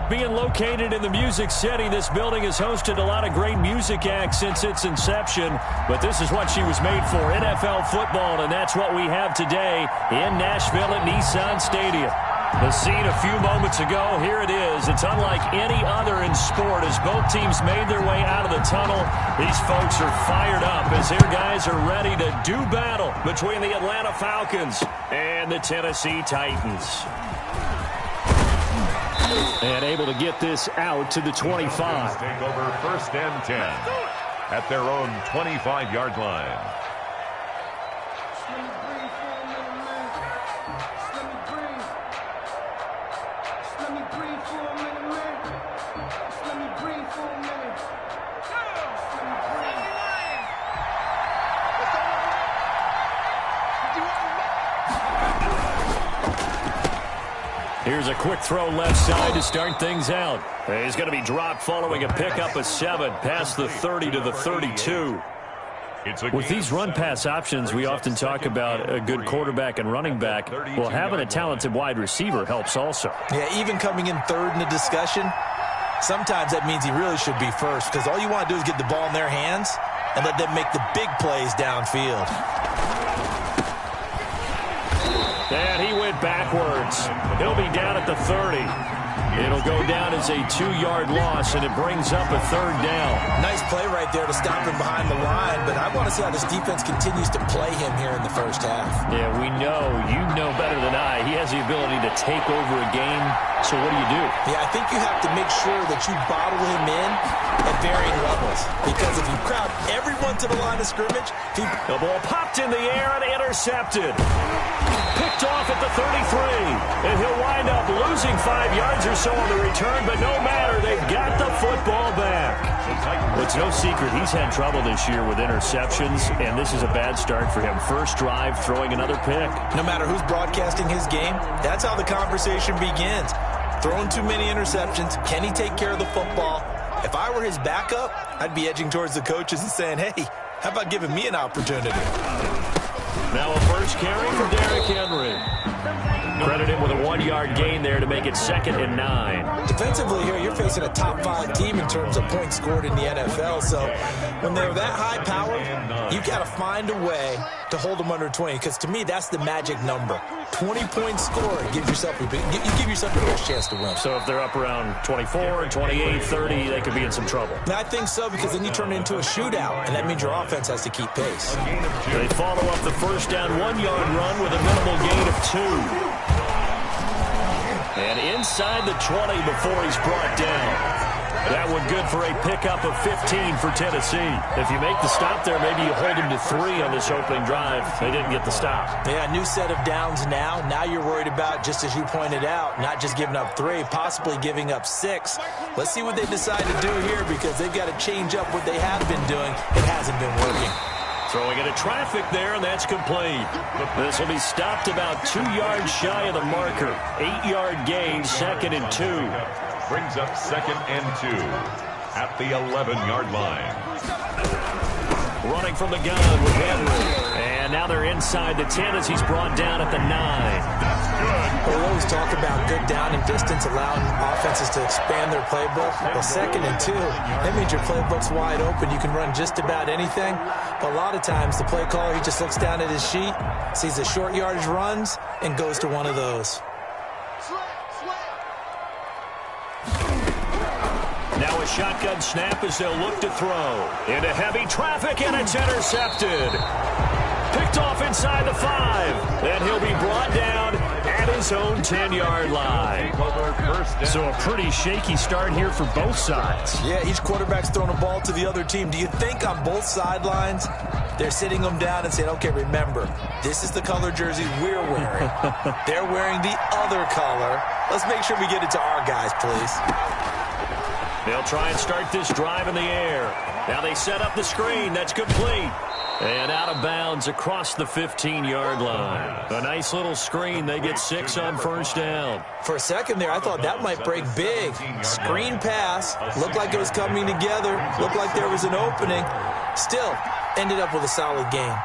being located in the Music City, this building has hosted a lot of great music acts since its inception, but this is what she was made for, NFL football, and that's what we have today in Nashville at Nissan Stadium. The scene a few moments ago, here it is. It's unlike any other in sport as both teams made their way out of the tunnel. These folks are fired up as their guys are ready to do battle between the Atlanta Falcons and the Tennessee Titans. And able to get this out to the 25. Take over first and 10 at their own 25-yard line. Here's a quick throw left side to start things out. He's going to be dropped following a pickup of 7 past the 30 to the 32. With these run-pass options, we often talk about a good quarterback and running back. Well, having a talented wide receiver helps also. Yeah, even coming in third in the discussion, sometimes that means he really should be first because all you want to do is get the ball in their hands and let them make the big plays downfield. And he went backwards. He'll be down at the 30. It'll go down as a 2-yard loss, and it brings up a 3rd down. Nice play right there to stop him behind the line, but I want to see how this defense continues to play him here in the first half. Yeah, we know. You know better than I. He has the ability to take over a game, so what do? Yeah, I think you have to make sure that you bottle him in at varying levels, because if you crowd everyone to the line of scrimmage, the ball popped in the air and intercepted. Picked off at the 33, and he'll wind up losing 5 yards or so on the return, but no matter, they've got the football back. It's no secret he's had trouble this year with interceptions, and this is a bad start for him. First drive, throwing another pick. No matter who's broadcasting his game, that's how the conversation begins. Throwing too many interceptions, can he take care of the football? If I were his backup, I'd be edging towards the coaches and saying, hey, how about giving me an opportunity? Now a first carry for Derrick Henry. Credit him with a 1-yard gain there to make it 2nd and 9. Defensively here, you're facing a top-5 team in terms of points scored in the NFL. So when they're that high power, you got to find a way to hold them under 20. Because to me, that's the magic number. 20 points scored. You give yourself the best chance to win. So if they're up around 24, 28, 30, they could be in some trouble. I think so, because then you turn it into a shootout, and that means your offense has to keep pace. They follow up the first down 1-yard run with a minimal gain of 2. And inside the 20 before he's brought down. That one good for a pickup of 15 for Tennessee. If you make the stop there, maybe you hold him to 3 on this opening drive. They didn't get the stop. Yeah, new set of downs now. Now you're worried about, just as you pointed out, not just giving up 3, possibly giving up 6. Let's see what they decide to do here, because they've got to change up what they have been doing. It hasn't been working. Throwing into traffic there, and that's complete. This will be stopped about 2 yards shy of the marker. 8-yard gain, 2nd and 2. Brings up 2nd and 2 at the 11-yard line. Running from the gun with Henry. And now they're inside the 10 as he's brought down at the 9. That's good. We'll always talk about good down and distance, allowing offenses to expand their playbook. Well, 2nd and 2, that means your playbook's wide open. You can run just about anything. But a lot of times, the play caller, he just looks down at his sheet, sees the short yardage runs, and goes to one of those. Now a shotgun snap as they'll look to throw. Into heavy traffic, and it's intercepted. Picked off inside the 5. Then he'll be brought down at his own 10-yard line. So a pretty shaky start here for both sides. Yeah, each quarterback's throwing a ball to the other team. Do you think on both sidelines they're sitting them down and saying, okay, remember, this is the color jersey we're wearing. They're wearing the other color. Let's make sure we get it to our guys, please. They'll try and start this drive in the air. Now they set up the screen. That's complete. And out of bounds across the 15-yard line. A nice little screen. They get 6 on first down. For a second there, I thought that might break big. Screen pass. Looked like it was coming together. Looked like there was an opening. Still, ended up with a solid game.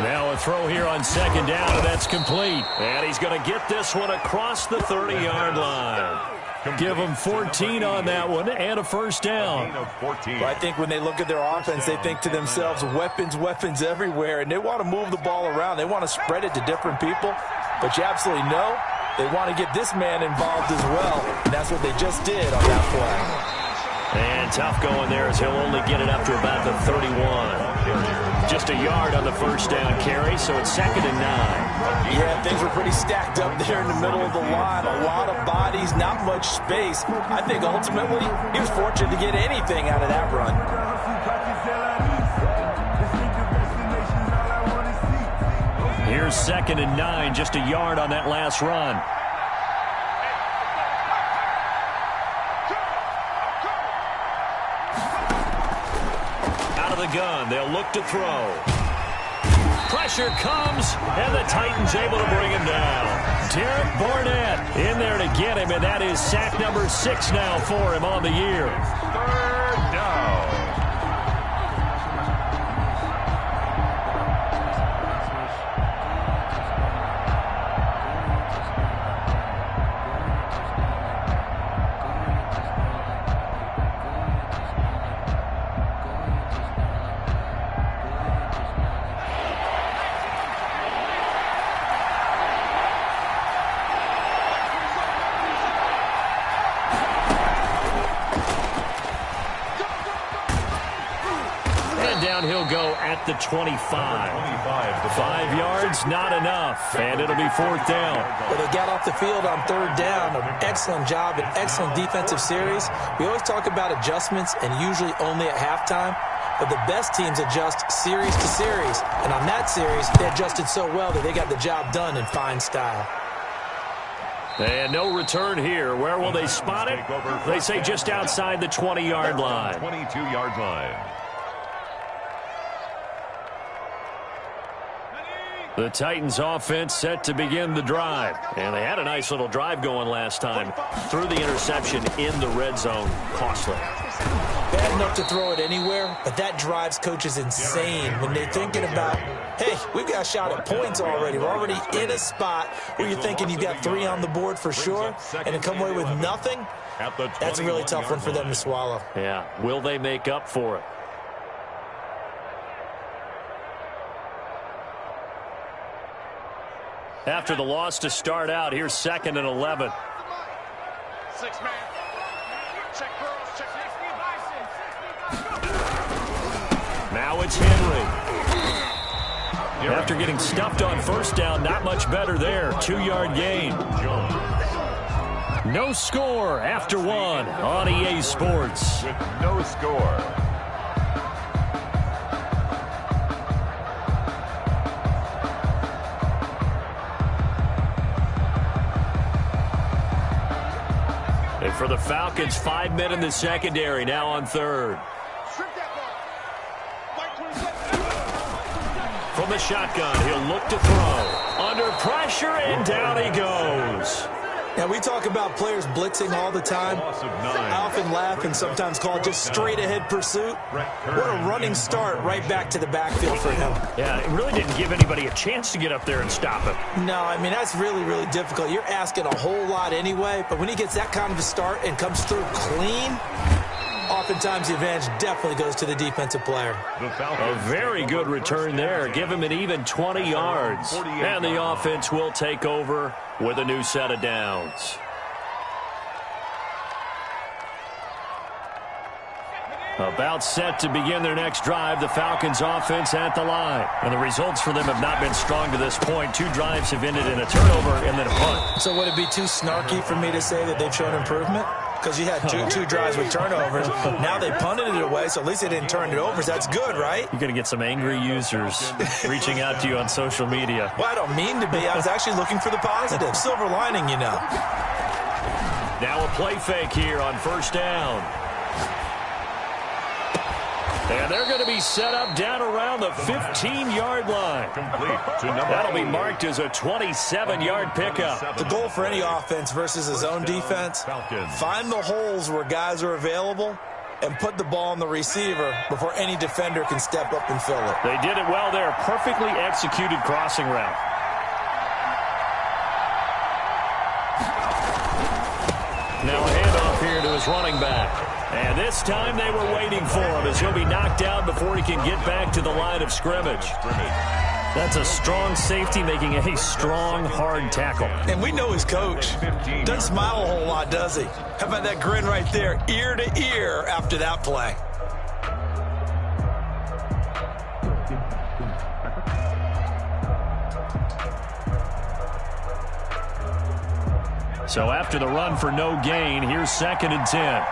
Now So a throw here on second down, and that's complete. And he's going to get this one across the 30-yard line. Give them 14 on that one and a first down. Well, I think when they look at their offense, they think to themselves, weapons, weapons everywhere, and they want to move the ball around. They want to spread it to different people, but you absolutely know they want to get this man involved as well, and that's what they just did on that play. And tough going there as he'll only get it up to about the 31. Just a yard on the first down carry, so it's 2nd and 9. Yeah, things were pretty stacked up there in the middle of the line. A lot of bodies, not much space. I think ultimately he was fortunate to get anything out of that run. Here's 2nd and 9, just a yard on that last run. Out of the gun, they'll look to throw. Pressure comes, and the Titans able to bring him down. Derek Barnett in there to get him, and that is sack number 6 now for him on the year. 3rd down. He'll go at the 25. 5 yards, not enough, and it'll be 4th down. Well, they got off the field on 3rd down. An excellent job, an excellent defensive series. We always talk about adjustments, and usually only at halftime. But the best teams adjust series to series. And on that series, they adjusted so well that they got the job done in fine style. And no return here. Where will they spot it? They say just outside the 20-yard line. 22-yard line. The Titans offense set to begin the drive. And they had a nice little drive going last time. Threw the interception in the red zone. Costly. Bad enough to throw it anywhere, but that drives coaches insane when they're thinking about, hey, we've got a shot at points already. We're already in a spot where you're thinking you've got 3 on the board for sure, and to come away with nothing, that's a really tough one for them to swallow. Yeah, will they make up for it? After the loss to start out, here's 2nd and 11. 6 man. Check girls, check Now it's Henry. After getting stuffed on first down, not much better there. 2-yard gain. No score after 1 on EA Sports. With no score. And for the Falcons, 5 men in the secondary, now on 3rd. From the shotgun, he'll look to throw. Under pressure, and down he goes. Now, we talk about players blitzing all the time. I often laugh and sometimes call it just straight-ahead pursuit. What a running start right back to the backfield for him. Yeah, it really didn't give anybody a chance to get up there and stop him. No, I mean, that's really, really difficult. You're asking a whole lot anyway, but when he gets that kind of a start and comes through clean, oftentimes the advantage definitely goes to the defensive player. A very good return there. Give him an even 20 yards. And the offense will take over with a new set of downs. About set to begin their next drive, the Falcons offense at the line. And the results for them have not been strong to this point. 2 drives have ended in a turnover and then a punt. So would it be too snarky for me to say that they've shown improvement? Because you had two drives with turnovers. Now they punted it away, so at least they didn't turn it over. So that's good, right? You're going to get some angry users reaching out to you on social media. Well, I don't mean to be. I was actually looking for the positive. Silver lining, you know. Now a play fake here on first down. And they're going to be set up down around the 15-yard line. Complete to number That'll be 8. marked as a 27-yard pickup. The goal for any offense versus a zone defense, find the holes where guys are available and put the ball on the receiver before any defender can step up and fill it. They did it well there. Perfectly executed crossing route. Now a handoff here to his running back. And this time they were waiting for him as he'll be knocked down before he can get back to the line of scrimmage. That's a strong safety making a strong, hard tackle. And we know his coach. Doesn't smile a whole lot, does he? How about that grin right there, ear to ear after that play? So after the run for no gain, here's 2nd and 10.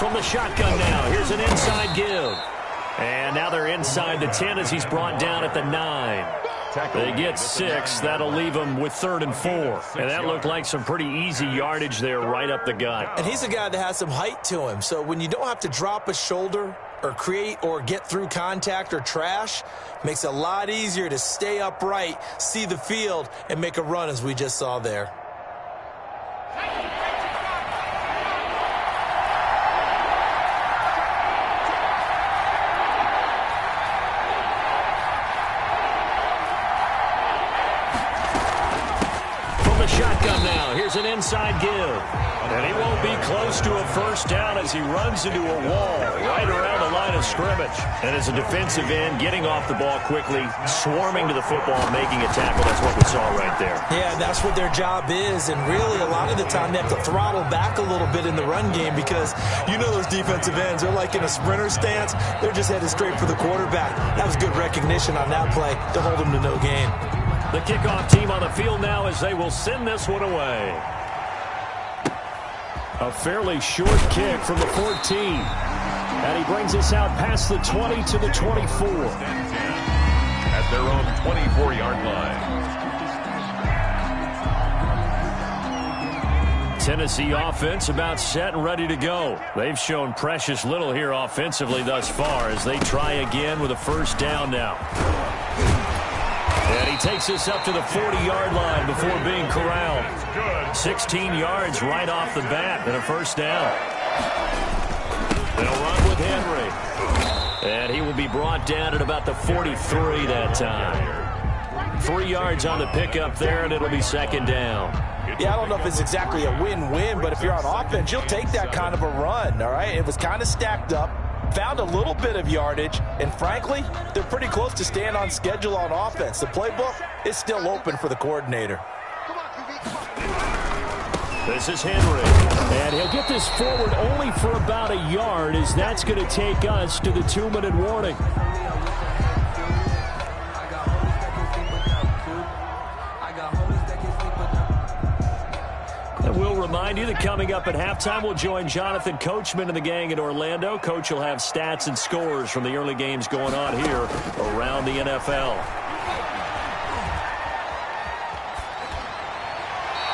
From the shotgun now, here's an inside give. And now they're inside the 10 as he's brought down at the 9. They get 6. That'll leave them with 3rd and 4. And that looked like some pretty easy yardage there right up the gut. And he's a guy that has some height to him. So when you don't have to drop a shoulder or create or get through contact or trash, makes it a lot easier to stay upright, see the field, and make a run as we just saw there. Shotgun now. Here's an inside give. And he won't be close to a first down as he runs into a wall right around the line of scrimmage. And as a defensive end, getting off the ball quickly, swarming to the football, making a tackle. That's what we saw right there. Yeah, that's what their job is. And really, a lot of the time, they have to throttle back a little bit in the run game because you know those defensive ends, they're like in a sprinter stance. They're just headed straight for the quarterback. That was good recognition on that play to hold them to no gain. The kickoff team on the field now as they will send this one away. A fairly short kick from the 14. And he brings us out past the 20 to the 24. At their own 24-yard line. Tennessee offense about set and ready to go. They've shown precious little here offensively thus far as they try again with a first down now. And he takes us up to the 40-yard line before being corralled. 16 yards right off the bat and a first down. They'll run with Henry. And he will be brought down at about the 43 that time. 3 yards on the pickup there, and it'll be 2nd down. Yeah, I don't know if it's exactly a win-win, but if you're on offense, you'll take that kind of a run, all right? It was kind of stacked up. Found a little bit of yardage, and frankly, they're pretty close to staying on schedule on offense. The playbook is still open for the coordinator. This is Henry, and he'll get this forward only for about a yard as that's going to take us to the 2-minute warning. And we'll remind you that coming up at halftime, we'll join Jonathan Coachman and the gang in Orlando. Coach will have stats and scores from the early games going on here around the NFL.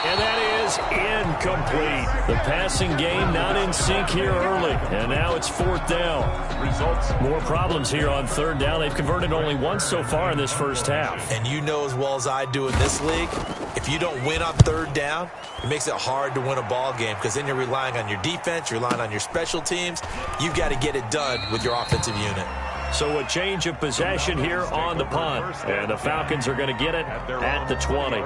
And that is incomplete. The passing game not in sync here early. And now it's 4th down. Results. More problems here on 3rd down. They've converted only once so far in this first half. And you know as well as I do in this league, if you don't win on 3rd down, it makes it hard to win a ball game because then you're relying on your defense, you're relying on your special teams. You've got to get it done with your offensive unit. So a change of possession here on the punt. And the Falcons are going to get it at the 20.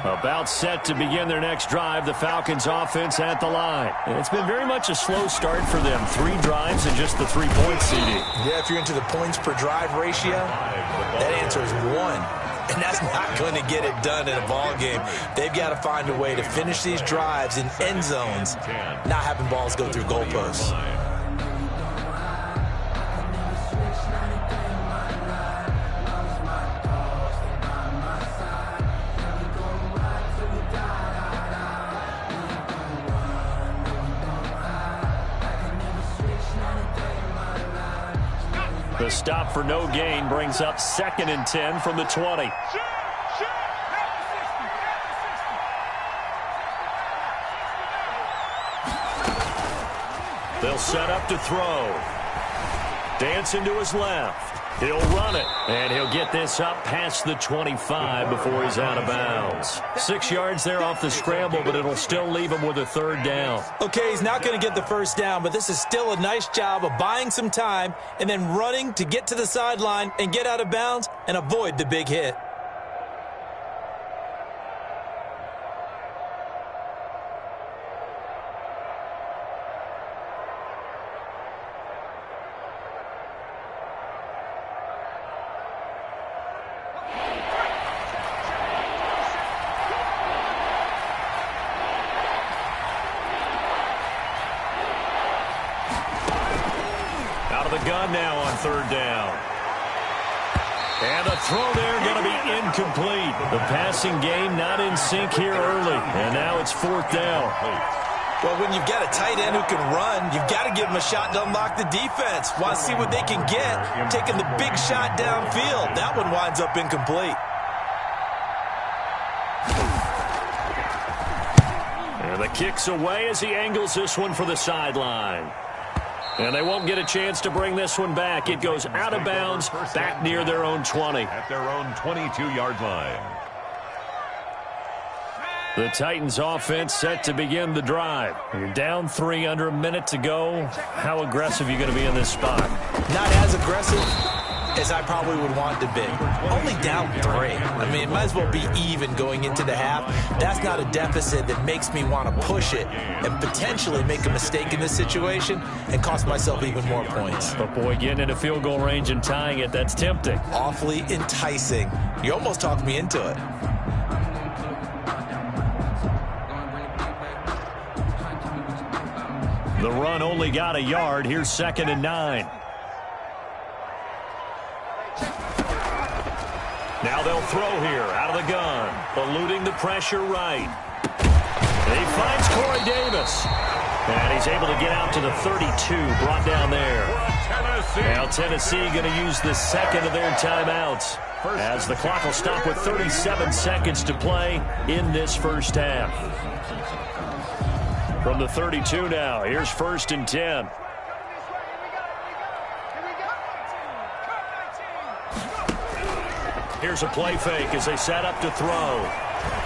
About set to begin their next drive, the Falcons offense at the line. And it's been very much a slow start for them. 3 drives and just the 3-point CD. Yeah, if you're into the points per drive ratio, that answer is 1. And that's not going to get it done in a ball game. They've got to find a way to finish these drives in end zones, not having balls go through goalposts. The stop for no gain brings up 2nd and 10 from the 20. They'll set up to throw. Dancing to his left. He'll run it, and he'll get this up past the 25 before he's out of bounds. 6 yards there off the scramble, but it'll still leave him with a third down. Okay, he's not going to get the first down, but this is still a nice job of buying some time and then running to get to the sideline and get out of bounds and avoid the big hit. Gun now on third down. And the throw there going to be incomplete. The passing game not in sync here early. And now it's fourth down. Well, when you've got a tight end who can run, you've got to give him a shot to unlock the defense. Want to see what they can get, taking the big shot downfield. That one winds up incomplete. And the kick's away as he angles this one for the sideline. And they won't get a chance to bring this one back. It goes out of bounds back near their own 20. At their own 22-yard line. The Titans offense set to begin the drive. You're down 3 under a minute to go. How aggressive are you going to be in this spot? Not as aggressive as I probably would want to be. Only down 3. I mean, it might as well be even going into the half. That's not a deficit that makes me want to push it and potentially make a mistake in this situation and cost myself even more points. But, boy, getting into field goal range and tying it, that's tempting. Awfully enticing. You almost talked me into it. The run only got a yard. Here's 2nd and 9. Now they'll throw here out of the gun. Eluding the pressure right. He finds Corey Davis. And he's able to get out to the 32, brought down there. Now Tennessee going to use the second of their timeouts as the clock will stop with 37 seconds to play in this first half. From the 32 now, here's 1st and 10. Here's a play fake as they set up to throw.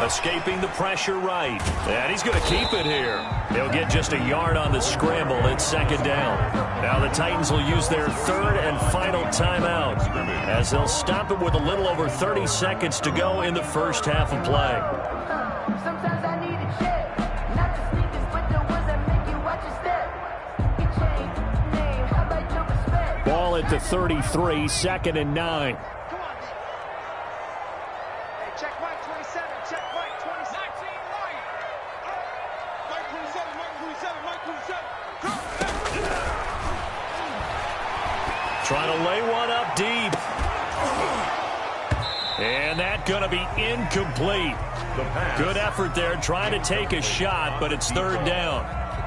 Escaping the pressure right. And he's going to keep it here. He'll get just a yard on the scramble. It's 2nd down. Now the Titans will use their 3rd and final timeout as they'll stop it with a little over 30 seconds to go in the first half of play. Sometimes I need a check. Not the sneakers, but the ones that make you watch your step. Your chain, name, how about your respect? Ball at the 33, 2nd and 9. Check Mike 27, check Mike 27. 19 Mike. Mike 27, Mike 27, Mike 27. Trying to lay one up deep. And that's going to be incomplete. Good effort there trying to take a shot, but it's 3rd down.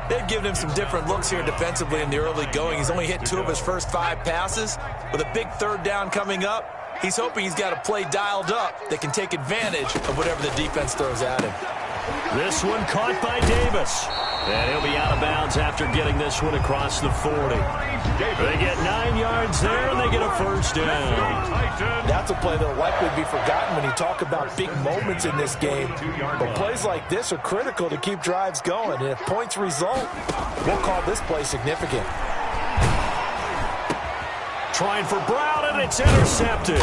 They've given him some different looks here defensively in the early going. He's only hit 2 of his first 5 passes. With a big 3rd down coming up, he's hoping he's got a play dialed up that can take advantage of whatever the defense throws at him. This one caught by Davis. And he'll be out of bounds after getting this one across the 40. They get 9 yards there, and they get a 1st down. That's a play that will likely be forgotten when you talk about big moments in this game. But plays like this are critical to keep drives going. And if points result, we'll call this play significant. Trying for Brown, and it's intercepted.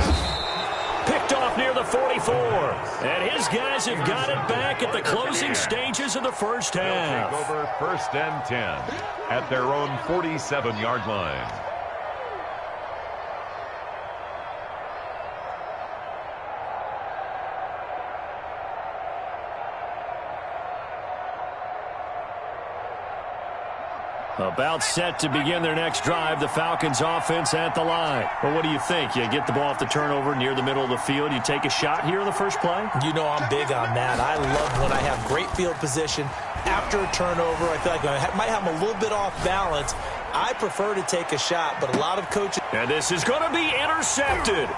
Picked off near the 44. And his guys have got it back at the closing stages of the first half. They'll take over 1st and 10 at their own 47-yard line. About set to begin their next drive, the Falcons offense at the line. Well, what do you think? You get the ball off the turnover near the middle of the field. You take a shot here in the first play? You know I'm big on that. I love when I have great field position. After a turnover, I feel like I might have a little bit off balance. I prefer to take a shot, but a lot of coaches... And this is going to be intercepted.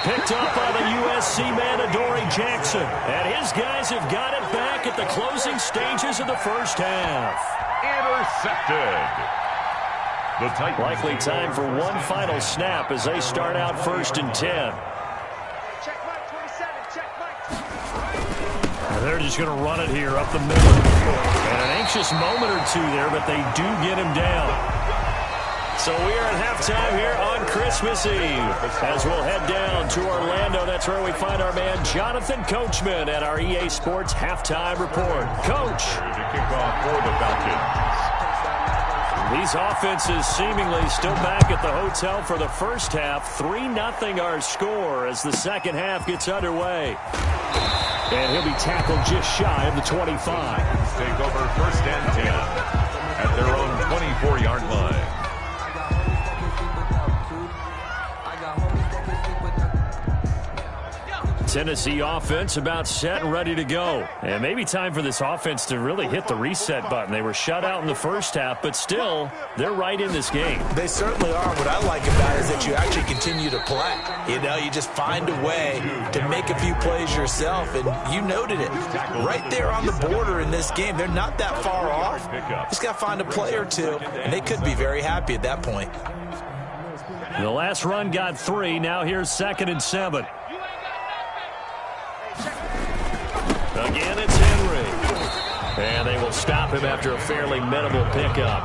Picked up by the USC man, Adoree Jackson. And his guys have got it back at the closing stages of the first half. Intercepted. The Titans. Likely time for one final snap as they start out 1st and 10. Check Mike 27. Check Mike. And they're just going to run it here up the middle. And an anxious moment or two there, but they do get him down. So we are at halftime here on Christmas Eve as we'll head down to Orlando. That's where we find our man Jonathan Coachman at our EA Sports Halftime Report. Coach. To kick off for the Falcons. These offenses seemingly still back at the hotel for the first half. 3-0 our score as the second half gets underway. And he'll be tackled just shy of the 25. Take over 1st and 10 at their own 24-yard line. Tennessee offense about set and ready to go. And maybe time for this offense to really hit the reset button. They were shut out in the first half, but still, they're right in this game. They certainly are. What I like about it is that you actually continue to play. You know, you just find a way to make a few plays yourself, and you noted it. Right there on the border in this game, they're not that far off. Just got to find a play or two, and they could be very happy at that point. The last run got 3. Now here's 2nd and 7. Again, it's Henry. And they will stop him after a fairly minimal pickup.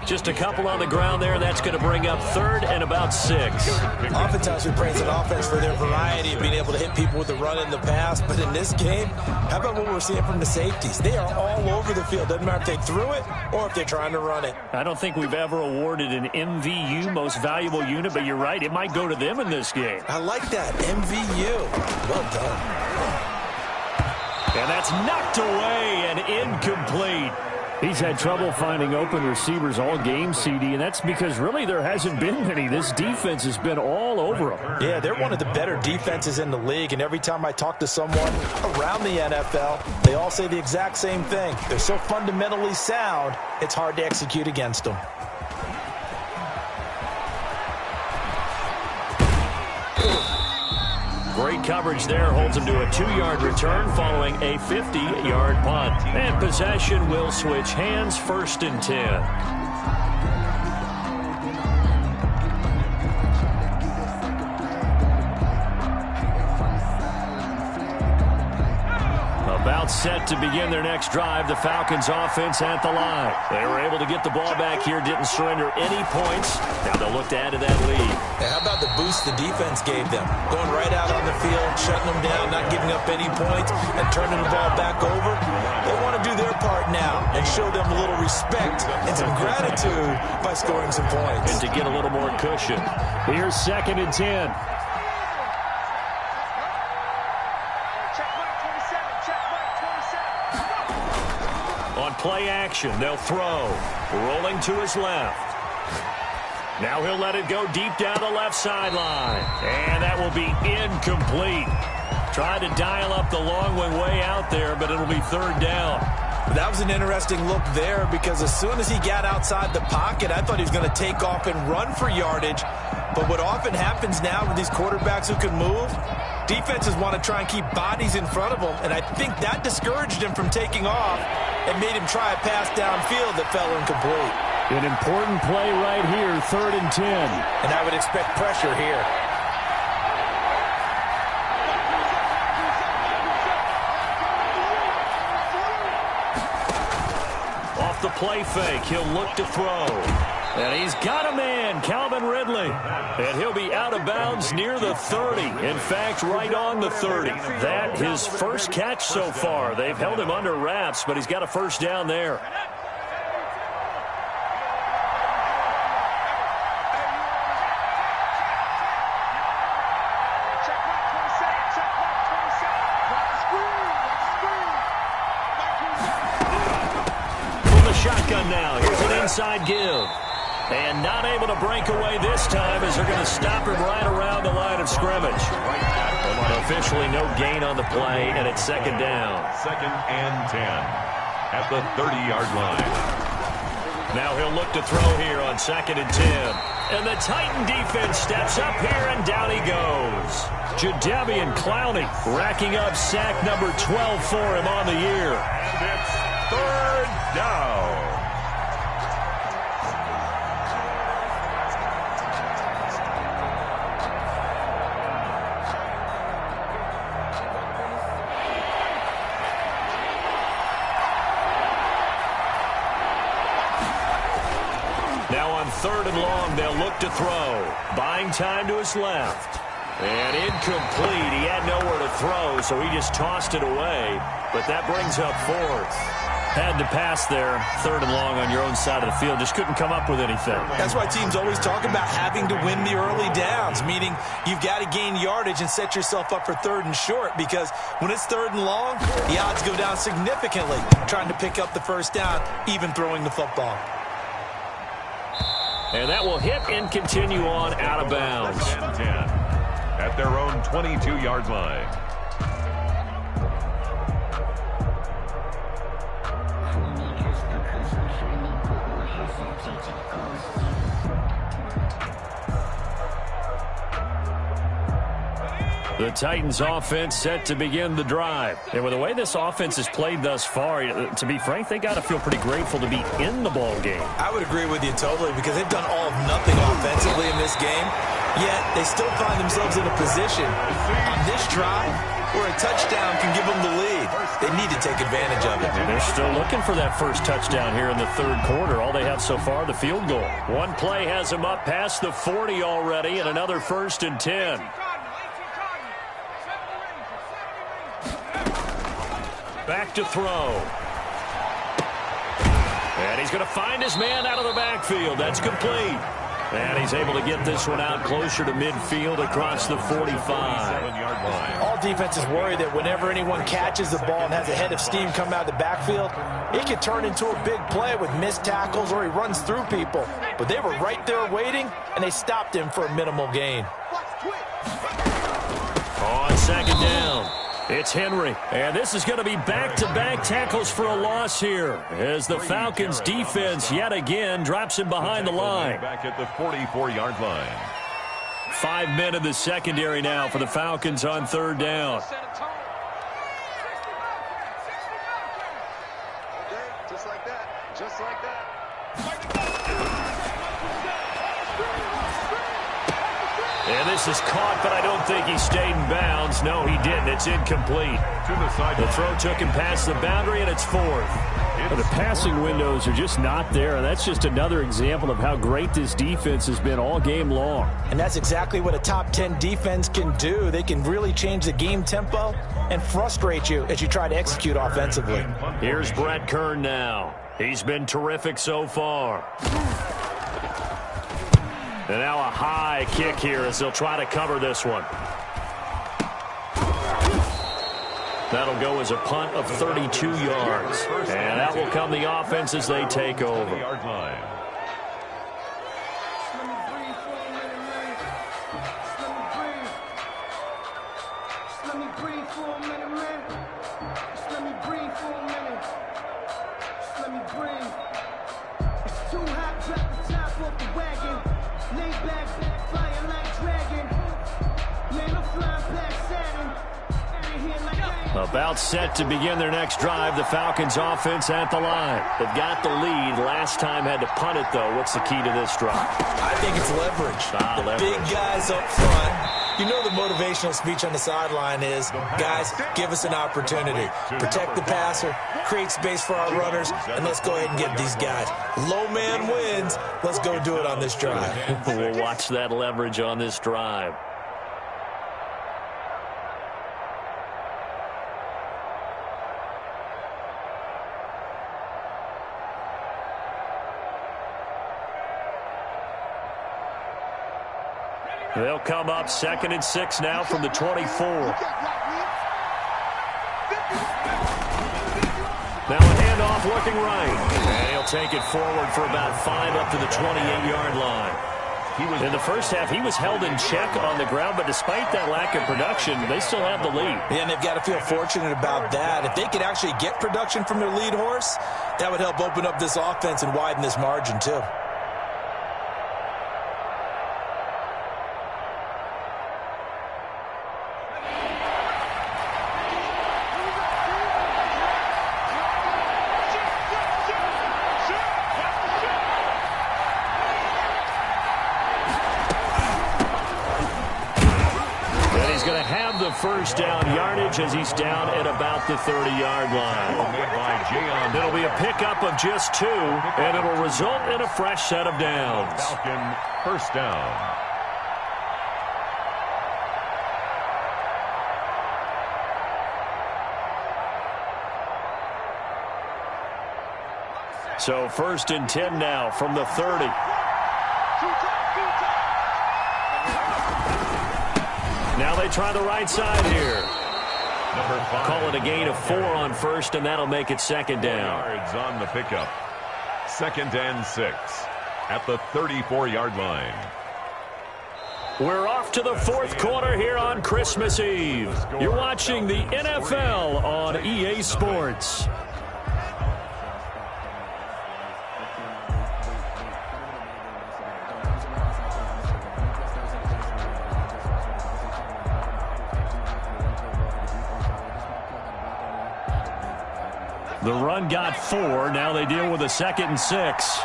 Just a couple on the ground there, and that's going to bring up 3rd and about 6. Oftentimes we praise an offense for their variety of being able to hit people with the run in the pass, but in this game, how about what we're seeing from the safeties? They are all over the field. Doesn't matter if they threw it or if they're trying to run it. I don't think we've ever awarded an MVU, most valuable unit, but you're right, it might go to them in this game. I like that, MVU. Well done. And that's knocked away and incomplete. He's had trouble finding open receivers all game, CD, and that's because really there hasn't been many. This defense has been all over them. Yeah, they're one of the better defenses in the league, and every time I talk to someone around the NFL, they all say the exact same thing. They're so fundamentally sound, it's hard to execute against them. Great coverage there, holds him to a 2-yard return following a 50-yard punt. And possession will switch hands, 1st and 10. About set to begin their next drive, the Falcons offense at the line. They were able to get the ball back here, didn't surrender any points. Now they'll look to add to that lead. And how about the boost the defense gave them? Going right out on the field, shutting them down, not giving up any points, and turning the ball back over. They want to do their part now and show them a little respect and some gratitude by scoring some points. And to get a little more cushion. Here's 2nd and 10. Play action. They'll throw. Rolling to his left. Now he'll let it go deep down the left sideline. And that will be incomplete. Tried to dial up the long one way out there, but it'll be 3rd down. That was an interesting look there because as soon as he got outside the pocket, I thought he was going to take off and run for yardage. But what often happens now with these quarterbacks who can move, defenses want to try and keep bodies in front of them, and I think that discouraged him from taking off and made him try a pass downfield that fell incomplete. An important play right here, 3rd and 10. And I would expect pressure here. Off the play fake, he'll look to throw. And he's got a man, Calvin Ridley. And he'll be out of bounds near the 30. In fact, right on the 30. That his first catch so far. They've held him under wraps, but he's got a 1st down there. From the shotgun now, here's an inside give. And not able to break away this time as they're going to stop him right around the line of scrimmage. Officially no gain on the play, and it's 2nd down. 2nd and 10 at the 30-yard line. Now he'll look to throw here on 2nd and 10. And the Titan defense steps up here, and down he goes. Jadeveon Clowney racking up sack number 12 for him on the year. And it's 3rd down. 3rd and long. They'll look to throw. Buying time to his left. And incomplete. He had nowhere to throw, so he just tossed it away. But that brings up 4th. Had to pass there, 3rd and long on your own side of the field. Just couldn't come up with anything. That's why teams always talk about having to win the early downs, meaning you've got to gain yardage and set yourself up for 3rd and short, because when it's 3rd and long, the odds go down significantly trying to pick up the 1st down, even throwing the football. And that will hit and continue on out of bounds. 10 at their own 22-yard line. The Titans offense set to begin the drive. And with the way this offense has played thus far, to be frank, they got to feel pretty grateful to be in the ball game. I would agree with you totally, because they've done all of nothing offensively in this game, yet they still find themselves in a position on this drive where a touchdown can give them the lead. They need to take advantage of it. And they're still looking for that first touchdown here in the 3rd quarter. All they have so far, the field goal. One play has them up past the 40 already, and another 1st and 10. Back to throw. And he's going to find his man out of the backfield. That's complete. And he's able to get this one out closer to midfield across the 45. All defenses worry that whenever anyone catches the ball and has a head of steam come out of the backfield, it can turn into a big play with missed tackles or he runs through people. But they were right there waiting, and they stopped him for a minimal gain. On 2nd down, it's Henry. And this is going to be back-to-back tackles for a loss here as the Falcons defense yet again drops him behind the line. Back at the 44-yard line. 5 men in the secondary now for the Falcons on 3rd down. Just like that. Just like that. And this is caught, but I don't think he stayed in bounds. No, he didn't. It's incomplete. To the side. The throw took him past the boundary, and it's 4th. The passing windows are just not there, and that's just another example of how great this defense has been all game long. And that's exactly what a top 10 defense can do. They can really change the game tempo and frustrate you as you try to execute offensively. Here's Brett Kern now. He's been terrific so far. And now a high kick here as they'll try to cover this one. That'll go as a punt of 32 yards. And that will come the offense as they take over. About set to begin their next drive. The Falcons offense at the line. They've got the lead. Last time had to punt it, though. What's the key to this drive? I think it's leverage. Leverage. Big guys up front. You know the motivational speech on the sideline is, guys, give us an opportunity. Protect the passer, create space for our runners, and let's go ahead and get these guys. Low man wins. Let's go do it on this drive. We'll watch that leverage on this drive. They'll come up 2nd and 6 now from the 24. Now a handoff looking right. And he'll take it forward for about 5 up to the 28-yard line. In the first half, he was held in check on the ground, but despite that lack of production, they still have the lead. Yeah, and they've got to feel fortunate about that. If they could actually get production from their lead horse, that would help open up this offense and widen this margin too. First down yardage as he's down at about the 30-yard line. It'll be a pickup of just 2, and it'll result in a fresh set of downs. Falcon first down. So 1st and 10 now from the 30. Now they try the right side here. Call it a gain of 4 on 1st, and that'll make it 2nd down. Yards on the pickup. 2nd and 6 at the 34-yard line. We're off to the 4th quarter here on Christmas Eve. You're watching the NFL on EA Sports. The run got 4. Now they deal with a 2nd and 6.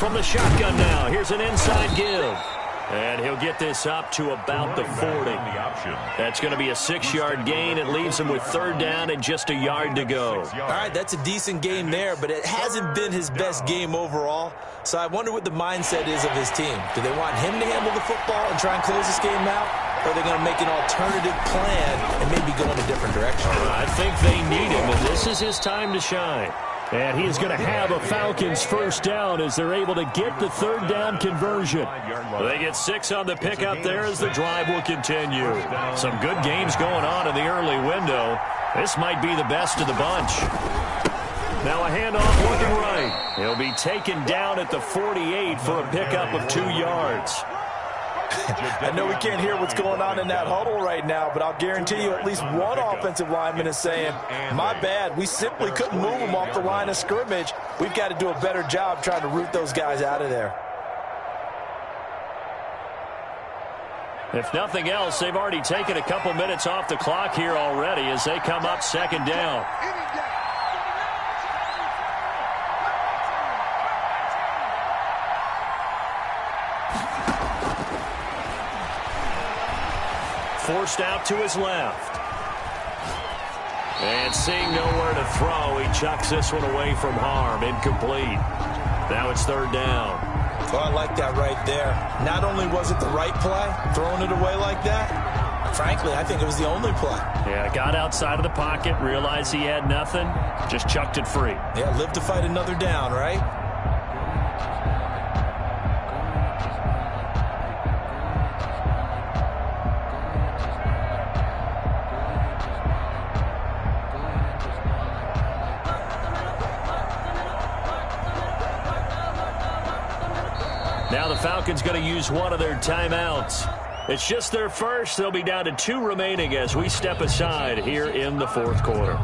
From the shotgun now, here's an inside give. And he'll get this up to about the 40. That's going to be a 6-yard gain. It leaves him with 3rd down and just a yard to go. All right, that's a decent game there, but it hasn't been his best game overall. So I wonder what the mindset is of his team. Do they want him to handle the football and try and close this game out? Or are they going to make an alternative plan and maybe go in a different direction? I think they need him, and this is his time to shine. And he is going to have a Falcons first down as they're able to get the 3rd down conversion. They get 6 on the pickup there as the drive will continue. Some good games going on in the early window. This might be the best of the bunch. Now a handoff looking right. He'll be taken down at the 48 for a pickup of 2 yards. I know we can't hear what's going on in that huddle right now, but I'll guarantee you at least one offensive lineman is saying, my bad, we simply couldn't move them off the line of scrimmage. We've got to do a better job trying to root those guys out of there. If nothing else, they've already taken a couple minutes off the clock here already as they come up 2nd down. Forced out to his left. And seeing nowhere to throw, he chucks this one away from harm. Incomplete. Now it's 3rd down. Oh, I like that right there. Not only was it the right play, throwing it away like that, frankly, I think it was the only play. Yeah, got outside of the pocket, realized he had nothing, just chucked it free. Yeah, live to fight another down, right? Now the Falcons going to use one of their timeouts. It's just their first. They'll be down to 2 remaining as we step aside here in the 4th quarter.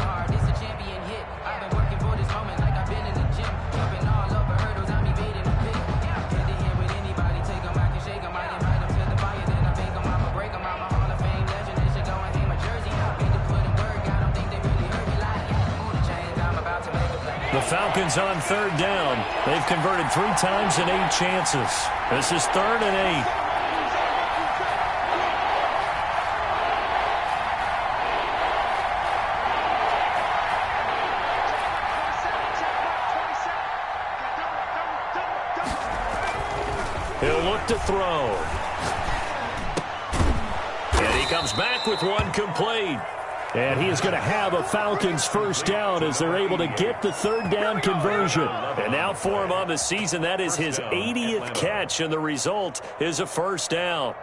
The Falcons on 3rd down. They've converted 3 times in 8 chances. This is 3rd and 8. He'll look to throw. And he comes back with one complete. And he is going to have a Falcons first down as they're able to get the 3rd down conversion. And now for him on the season, that is his 80th catch, and the result is a first down.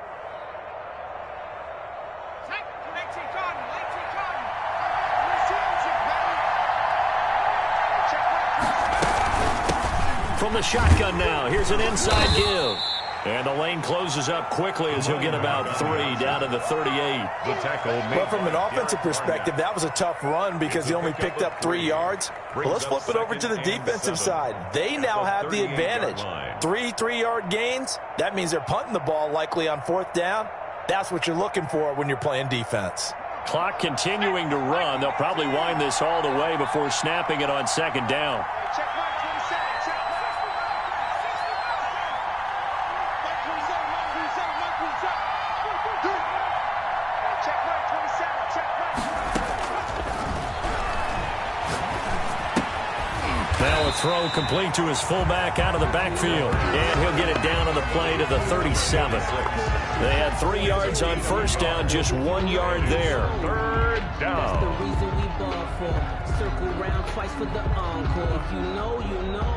From the shotgun now, here's an inside give. And the lane closes up quickly as he'll get about 3 down to the 38. The tackle. But from an offensive perspective, that was a tough run because he only picked up 3 yards. But let's flip it over to the defensive side. They now have the advantage. 3 3-yard gains. That means they're punting the ball likely on 4th down. That's what you're looking for when you're playing defense. Clock continuing to run. They'll probably wind this all the way before snapping it on 2nd down. Check right 27. Check right. Now a throw complete to his fullback out of the backfield. And he'll get it down on the play to the 37. They had 3 yards on first down, just 1 yard there. Third That's the down. reason we ball for. Circle round twice for the encore. If you know, you know.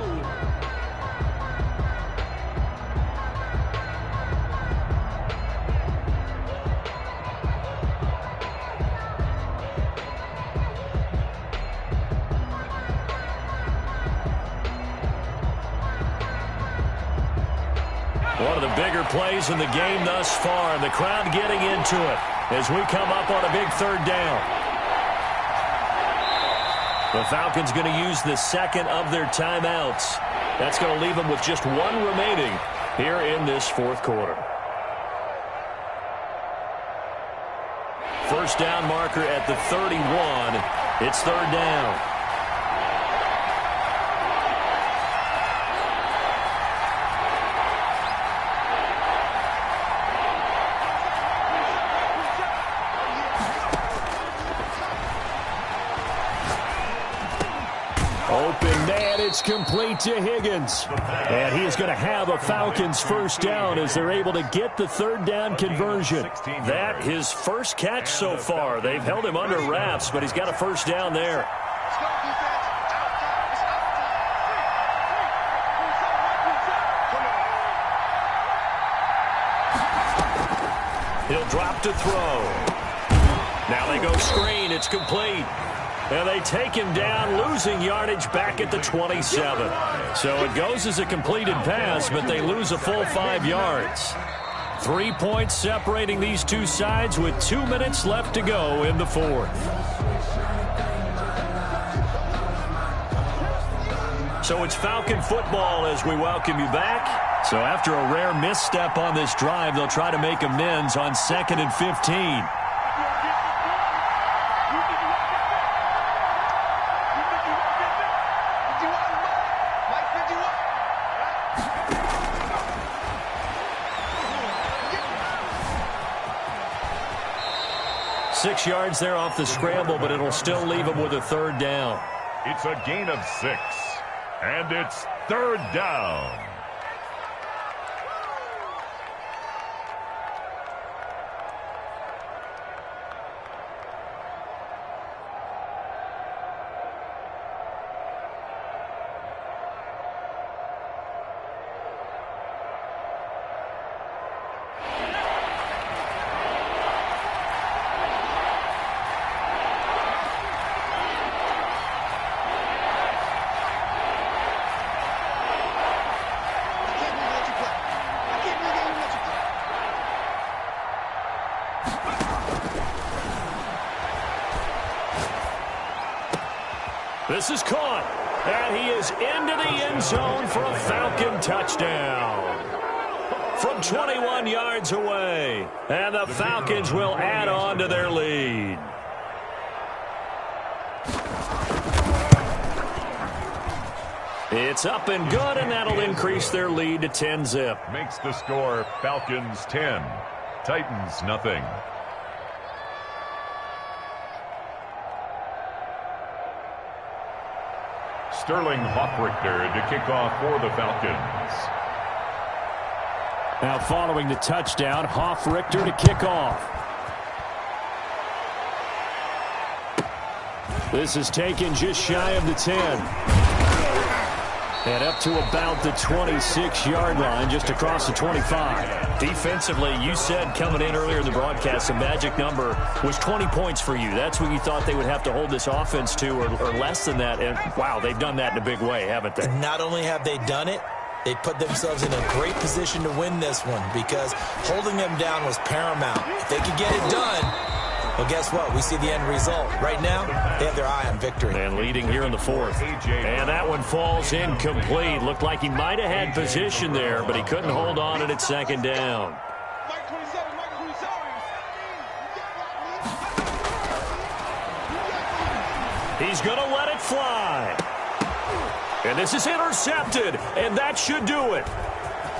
One of the bigger plays in the game thus far, and the crowd getting into it as we come up on a big third down. The Falcons going to use the second of their timeouts. That's going to leave them with just 1 remaining here in this fourth quarter. First down marker at the 31. It's third down. Open man, it's complete to Higgins. And he is going to have a Falcons first down as they're able to get the third down conversion. That his first catch so far. They've held him under wraps, but he's got a first down there. Let's go, defense. Outside. It's outside. Come on. He'll drop to throw. Now they go screen. It's complete. And they take him down, losing yardage back at the 27. So it goes as a completed pass, but they lose a full 5 yards. 3 points separating these two sides with 2 minutes left to go in the fourth. So it's Falcon football as we welcome you back. So after a rare misstep on this drive, they'll try to make amends on 2nd and 15. Six yards there off the scramble, but it'll still leave him with a third down. It's a gain of 6. And it's third down. This is caught, and he is into the end zone for a Falcon touchdown. From 21 yards away, and the Falcons will add on to their lead. It's up and good, and that'll increase their lead to 10-zip. Makes the score Falcons 10, Titans nothing. Sterling Hoffrichter to kick off for the Falcons. Now following the touchdown, Hoffrichter to kick off. This is taken just shy of the 10. And up to about the 26-yard line, just across the 25. Defensively, you said coming in earlier in the broadcast, the magic number was 20 points for you. That's what you thought they would have to hold this offense to, or less than that. And, wow, they've done that in a big way, haven't they? Not only have they done it, they put themselves in a great position to win this one because holding them down was paramount. If they could get it done, well, guess what? We see the end result. Right now, they have their eye on victory. And leading here in the fourth. And that one falls incomplete. Looked like he might have had position there, but he couldn't hold on and it's second down. Mike 27, Mike 27. He's going to let it fly. And this is intercepted, and that should do it.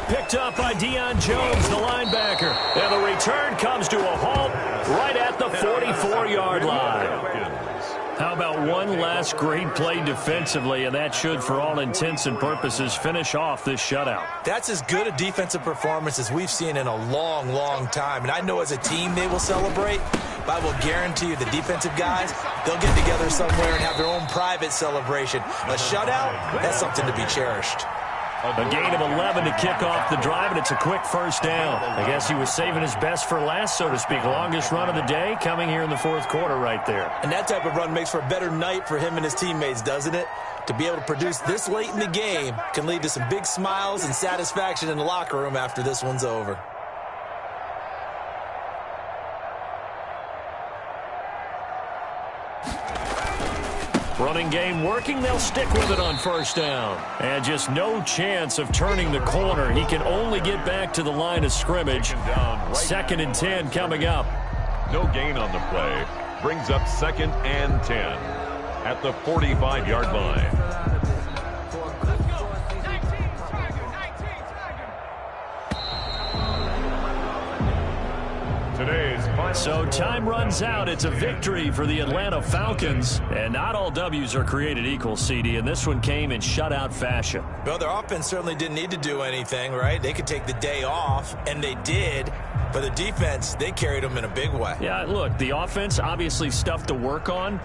Picked up by Deion Jones, the linebacker. And the return comes to a halt right at the 34-yard line. How about one last great play defensively, and that should, for all intents and purposes, finish off this shutout. That's as good a defensive performance as we've seen in a long, long time. And I know as a team they will celebrate, but I will guarantee you the defensive guys, they'll get together somewhere and have their own private celebration. A shutout, that's something to be cherished. A gain of 11 to kick off the drive, and it's a quick first down. I guess he was saving his best for last, so to speak. Longest run of the day coming here in the fourth quarter right there. And that type of run makes for a better night for him and his teammates, doesn't it? To be able to produce this late in the game can lead to some big smiles and satisfaction in the locker room after this one's over. Running game working. They'll stick with it on first down. And just no chance of turning the corner. He can only get back to the line of scrimmage. 2nd and 10 coming up. No gain on the play. Brings up 2nd and 10 at the 45-yard line. So time runs out. It's a victory for the Atlanta Falcons. And not all W's are created equal, CD, and this one came in shutout fashion. Well, their offense certainly didn't need to do anything, right? They could take the day off, and they did. But the defense, they carried them in a big way. Yeah, look, the offense, obviously stuff to work on.